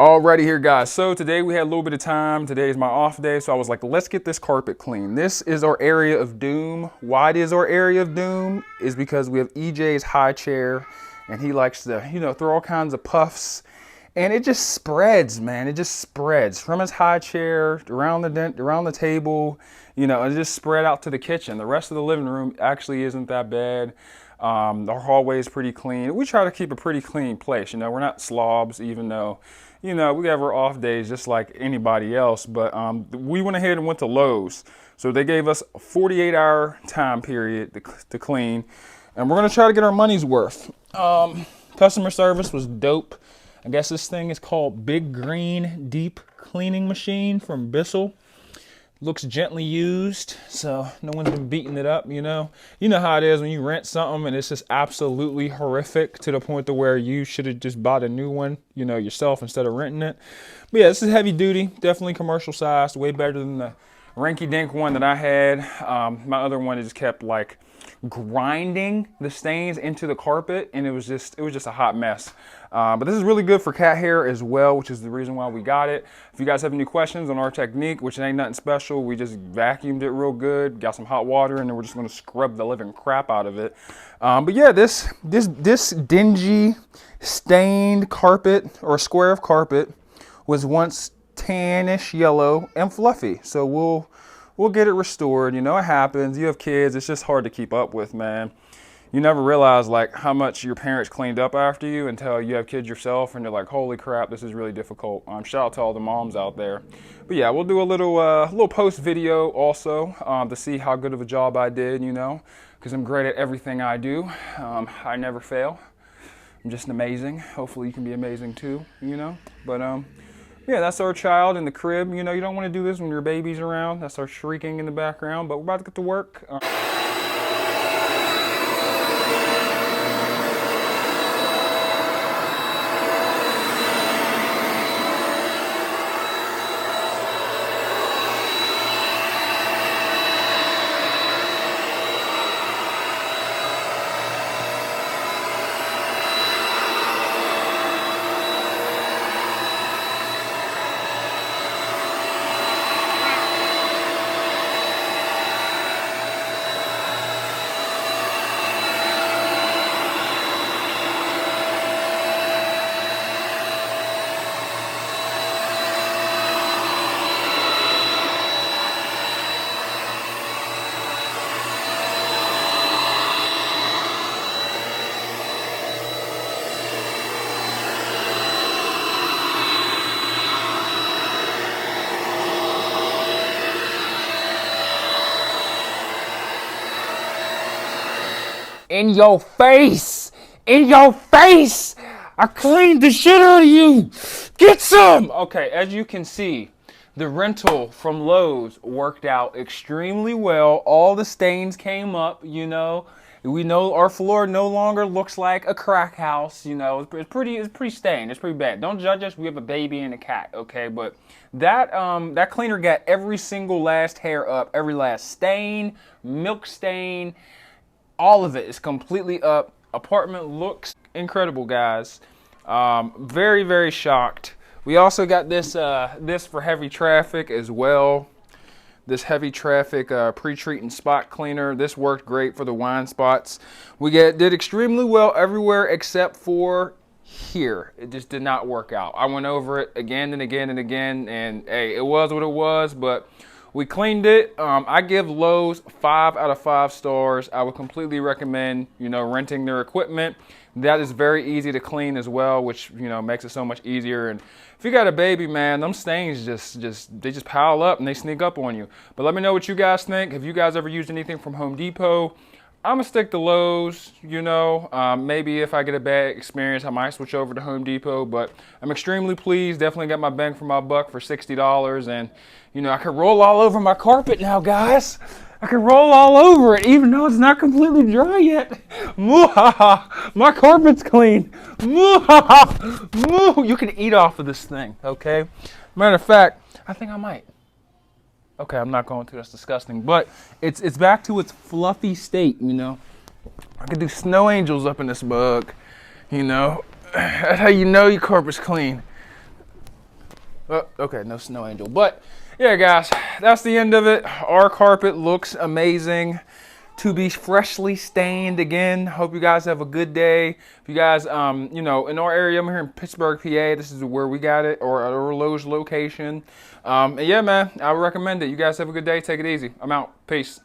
Alrighty here, guys. So today we had a little bit of time. Today is my off day, so I was like, let's get this carpet clean. This is our area of doom. Why it is our area of doom is because we have EJ's high chair, and he likes to, throw all kinds of puffs, and it just spreads, man. It just spreads from his high chair around the table, and it just spread out to the kitchen. The rest of the living room actually isn't that bad. Our hallway is pretty clean. We try to keep a pretty clean place. We're not slobs, even though, we have our off days just like anybody else. But we went ahead and went to Lowe's. So they gave us a 48-hour time period to clean. And we're going to try to get our money's worth. Customer service was dope. I guess this thing is called Big Green Deep Cleaning Machine from Bissell. Looks gently used, so no one's been beating it up, You know how it is when you rent something and it's just absolutely horrific to the point to where you should have just bought a new one, yourself instead of renting it. But yeah, this is heavy duty, definitely commercial sized, way better than the rinky-dink one that I had. My other one just kept like grinding the stains into the carpet, and it was just a hot mess. But this is really good for cat hair as well, which is the reason why we got it. If you guys have any questions on our technique, which ain't nothing special, we just vacuumed it real good, got some hot water, and then we're just going to scrub the living crap out of it. But yeah, this dingy stained carpet or square of carpet was once tannish yellow and fluffy, so we'll get it restored. It happens. You have kids. It's just hard to keep up with, man. You never realize like how much your parents cleaned up after you until you have kids yourself, and you're like, holy crap, this is really difficult. Shout out to all the moms out there. But yeah, we'll do a little post video also to see how good of a job I did, because I'm great at everything I do. I never fail. I'm just amazing. Hopefully you can be amazing too, But yeah, that's our child in the crib. You don't want to do this when your baby's around. That's our shrieking in the background, but we're about to get to work. In your face! In your face! I cleaned the shit out of you! Get some! Okay, as you can see, the rental from Lowe's worked out extremely well. All the stains came up, We know our floor no longer looks like a crack house, It's pretty stained. It's pretty bad. Don't judge us. We have a baby and a cat, okay? But that cleaner got every single last hair up, every last stain, milk stain. All of it is completely up. Apartment looks incredible, guys. Very, very shocked. We also got this for heavy traffic as well. This heavy traffic pre-treat and spot cleaner. This worked great for the wine spots. We did extremely well everywhere except for here. It just did not work out. I went over it again and again and again, and hey, it was what it was, but we cleaned it. I give Lowe's 5 out of 5 stars. I would completely recommend, renting their equipment. That is very easy to clean as well, which, makes it so much easier. And if you got a baby, man, them stains they just pile up and they sneak up on you. But let me know what you guys think. Have you guys ever used anything from Home Depot? I'm gonna stick to Lowe's, maybe if I get a bad experience, I might switch over to Home Depot, but I'm extremely pleased. Definitely got my bang for my buck for $60, and I can roll all over my carpet now, guys. I can roll all over it, even though it's not completely dry yet. My carpet's clean. You can eat off of this thing, okay? Matter of fact, I think I might. Okay, I'm not going to. That's disgusting. But it's back to its fluffy state, I could do snow angels up in this bug, That's how you know your carpet's clean. Oh, okay, no snow angel. But yeah, guys, that's the end of it. Our carpet looks amazing to be freshly stained again. Hope you guys have a good day. If you guys, you know, in our area, I'm here in Pittsburgh, PA. This is where we got it, or at our Lowe's location. And yeah, man, I would recommend it. You guys have a good day. Take it easy. I'm out. Peace.